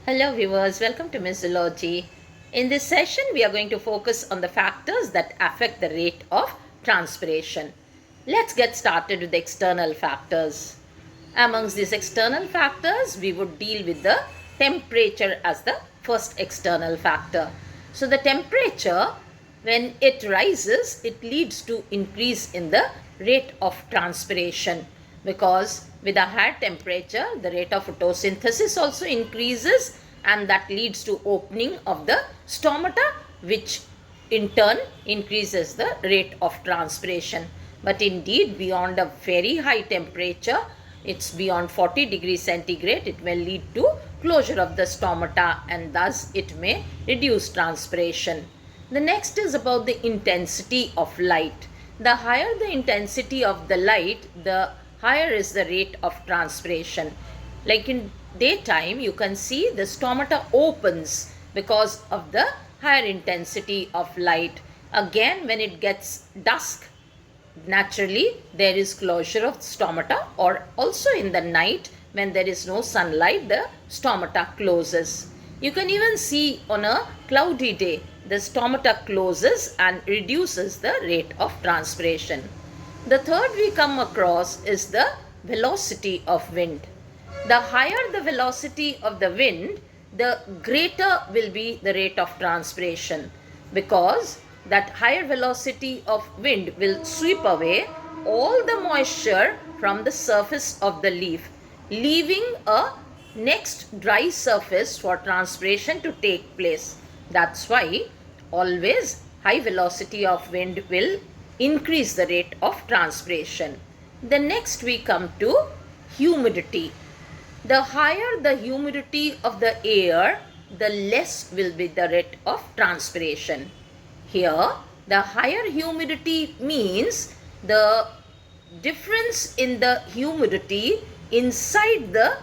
Hello viewers, welcome to Miss Zoology. In this session, we are going to focus on the factors that affect the rate of transpiration. Let's get started with the external factors. Amongst these external factors, we would deal with the temperature as the first external factor. So the temperature, when it rises, it leads to increase in the rate of transpiration, because with a higher temperature, the rate of photosynthesis also increases, and that leads to opening of the stomata, which in turn increases the rate of transpiration. But indeed, beyond a very high temperature, it's beyond 40 degrees centigrade, it may lead to closure of the stomata, and thus it may reduce transpiration. The next is about the intensity of light. The higher the intensity of the light, the higher is the rate of transpiration. Like in daytime, you can see the stomata opens because of the higher intensity of light. Again, when it gets dusk, naturally there is closure of stomata, or also in the night when there is no sunlight, the stomata closes. You can even see on a cloudy day, the stomata closes and reduces the rate of transpiration. The third we come across is the velocity of wind. The higher the velocity of the wind, the greater will be the rate of transpiration, because that higher velocity of wind will sweep away all the moisture from the surface of the leaf, leaving a next dry surface for transpiration to take place. That's why always high velocity of wind will increase the rate of transpiration. The next we come to humidity. The higher the humidity of the air, the less will be the rate of transpiration. Here, the higher humidity means the difference in the humidity inside the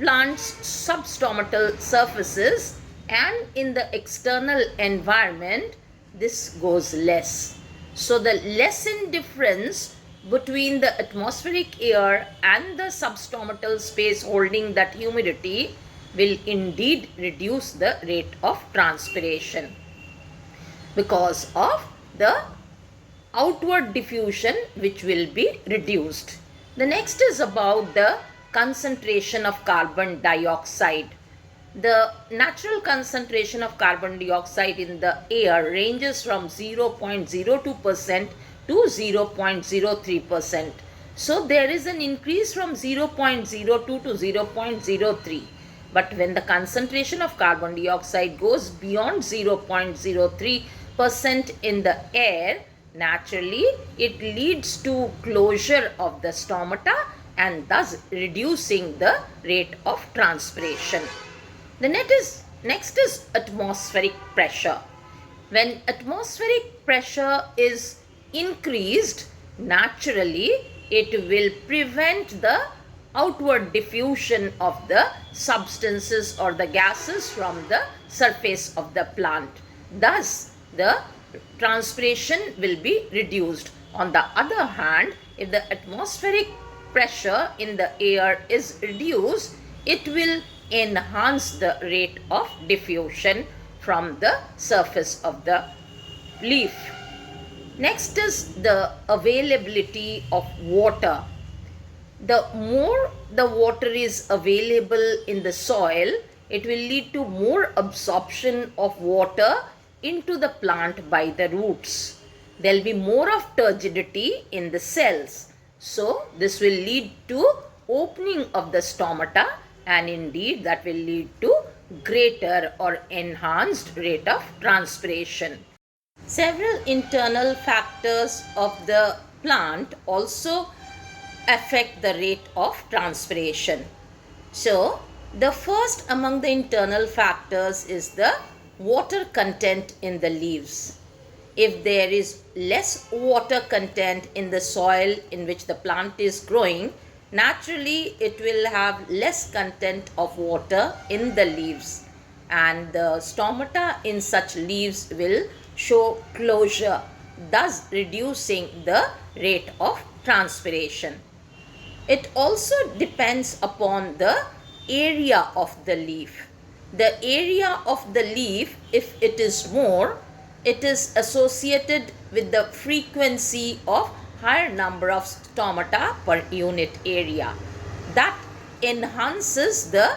plant's substomatal surfaces, and in the external environment, this goes less. So the less in difference between the atmospheric air and the substomatal space holding that humidity will indeed reduce the rate of transpiration, because of the outward diffusion which will be reduced. The next is about the concentration of carbon dioxide. The natural concentration of carbon dioxide in the air ranges from 0.02% to 0.03%. So there is an increase from 0.02 to 0.03. But when the concentration of carbon dioxide goes beyond 0.03% in the air, naturally it leads to closure of the stomata, and thus reducing the rate of transpiration. The next is atmospheric pressure. When atmospheric pressure is increased, naturally it will prevent the outward diffusion of the substances or the gases from the surface of the plant. Thus, the transpiration will be reduced. On the other hand, if the atmospheric pressure in the air is reduced, it will enhance the rate of diffusion from the surface of the leaf. Next is the availability of water. The more the water is available in the soil, it will lead to more absorption of water into the plant by the roots. There will be more of turgidity in the cells. So this will lead to opening of the stomata, and indeed that will lead to greater or enhanced rate of transpiration. Several internal factors of the plant also affect the rate of transpiration. So, the first among the internal factors is the water content in the leaves. If there is less water content in the soil in which the plant is growing, naturally it will have less content of water in the leaves, and the stomata in such leaves will show closure, thus reducing the rate of transpiration. It also depends upon the area of the leaf. The area of the leaf, if it is more, it is associated with the frequency of higher number of stomata per unit area. That enhances the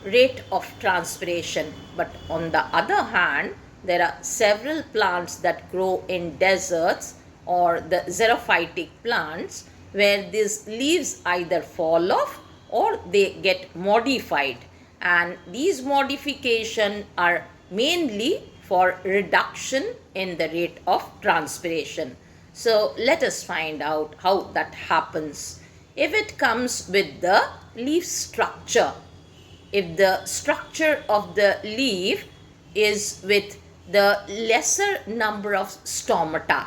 rate of transpiration. But on the other hand, there are several plants that grow in deserts or the xerophytic plants where these leaves either fall off or they get modified, and these modifications are mainly for reduction in the rate of transpiration. So let us find out how that happens. If it comes with the leaf structure, if the structure of the leaf is with the lesser number of stomata,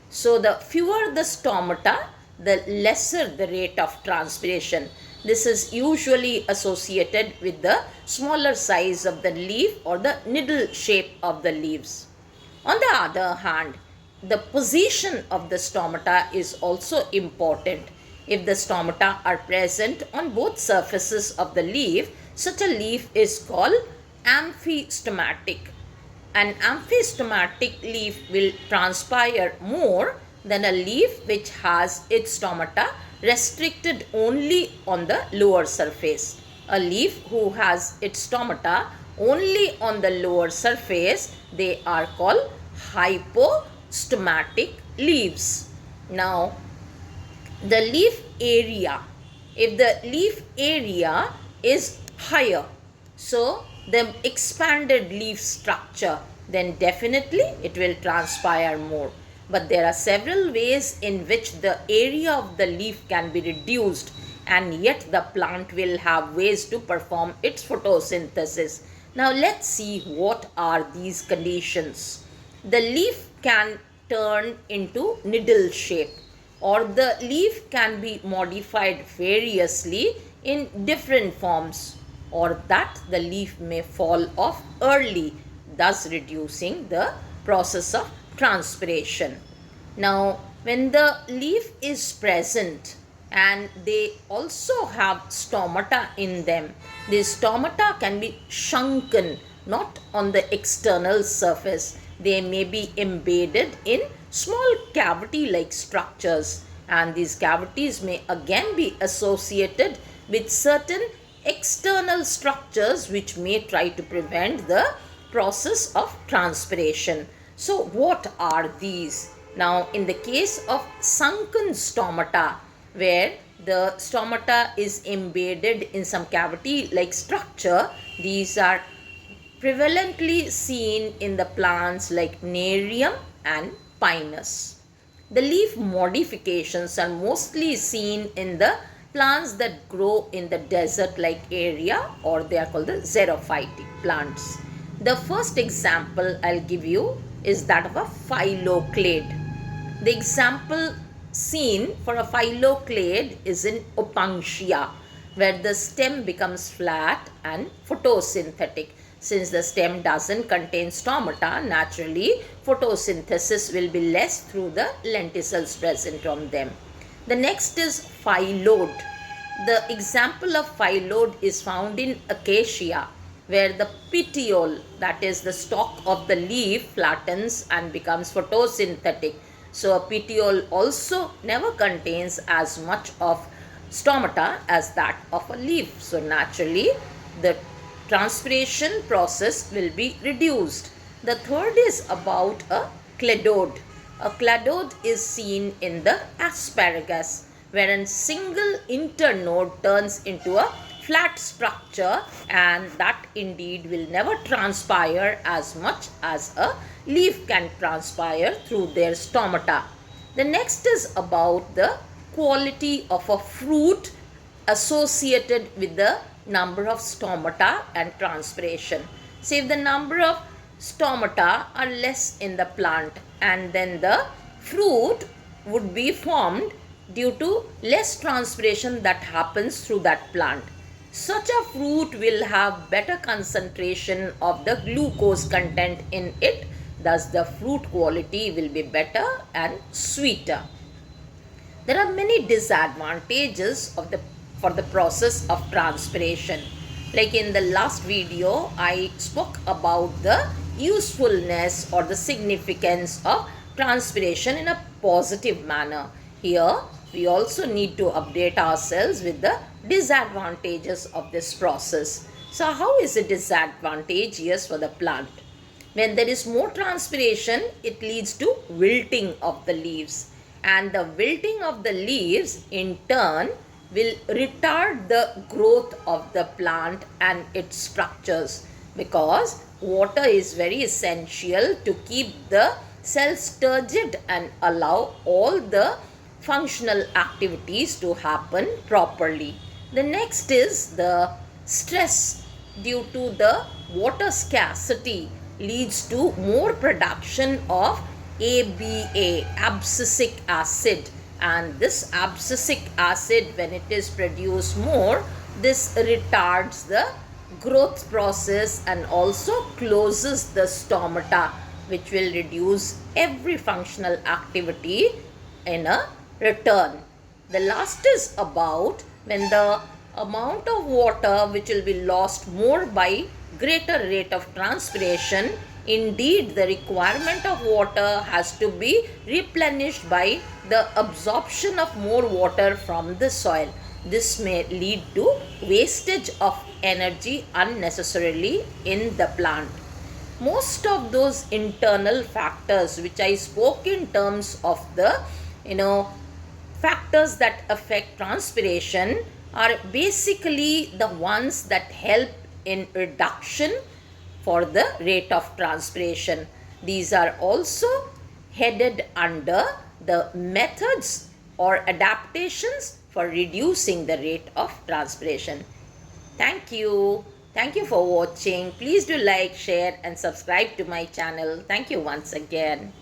so the fewer the stomata, the lesser the rate of transpiration. This is usually associated with the smaller size of the leaf or the needle shape of the leaves. On the other hand, the position of the stomata is also important. If the stomata are present on both surfaces of the leaf, such a leaf is called amphistomatic. An amphistomatic leaf will transpire more than a leaf which has its stomata restricted only on the lower surface. A leaf who has its stomata only on the lower surface, they are called hypostomatic leaves. Now, the leaf area, if the leaf area is higher, so the expanded leaf structure, then definitely it will transpire more. But there are several ways in which the area of the leaf can be reduced, and yet the plant will have ways to perform its photosynthesis. Now let's see what are these conditions. The leaf can turn into needle shape, or the leaf can be modified variously in different forms, or that the leaf may fall off early, thus reducing the process of transpiration. Now, when the leaf is present and they also have stomata in them, these stomata can be shrunken, not on the external surface. They may be embedded in small cavity like structures, and these cavities may again be associated with certain external structures which may try to prevent the process of transpiration. So what are these? Now, in the case of sunken stomata, where the stomata is embedded in some cavity like structure, these are prevalently seen in the plants like Nerium and Pinus. The leaf modifications are mostly seen in the plants that grow in the desert-like area, or they are called the xerophytic plants. The first example I'll give you is that of a phylloclade. The example seen for a phylloclade is in Opuntia, where the stem becomes flat and photosynthetic. Since the stem doesn't contain stomata, naturally photosynthesis will be less through the lenticels present on them. The next is phyllodes. The example of phyllodes is found in Acacia, where the petiole, that is the stalk of the leaf, flattens and becomes photosynthetic. So a petiole also never contains as much of stomata as that of a leaf. So naturally the transpiration process will be reduced. The third is about a cladode. A cladode is seen in the asparagus, where a single internode turns into a flat structure, and that indeed will never transpire as much as a leaf can transpire through their stomata. The next is about the quality of a fruit associated with the number of stomata and transpiration. So if the number of stomata are less in the plant, and then the fruit would be formed due to less transpiration that happens through that plant. Such a fruit will have better concentration of the glucose content in it, thus the fruit quality will be better and sweeter. There are many disadvantages for the process of transpiration. Like in the last video, I spoke about the usefulness or the significance of transpiration in a positive manner. Here, we also need to update ourselves with the disadvantages of this process. So, how is it disadvantageous for the plant? When there is more transpiration, it leads to wilting of the leaves. And the wilting of the leaves, in turn, will retard the growth of the plant and its structures, because water is very essential to keep the cells turgid and allow all the functional activities to happen properly. The next is the stress due to the water scarcity leads to more production of ABA, abscisic acid, and this abscisic acid, when it is produced more, this retards the growth process and also closes the stomata, which will reduce every functional activity in a return. The last is about when the amount of water which will be lost more by greater rate of transpiration, indeed the requirement of water has to be replenished by the absorption of more water from the soil. This may lead to wastage of energy unnecessarily in the plant. Most of those internal factors which I spoke in terms of the factors that affect transpiration are basically the ones that help in reduction for the rate of transpiration. These are also headed under the methods or adaptations for reducing the rate of transpiration. Thank you. Thank you for watching. Please do like, share and subscribe to my channel. Thank you once again.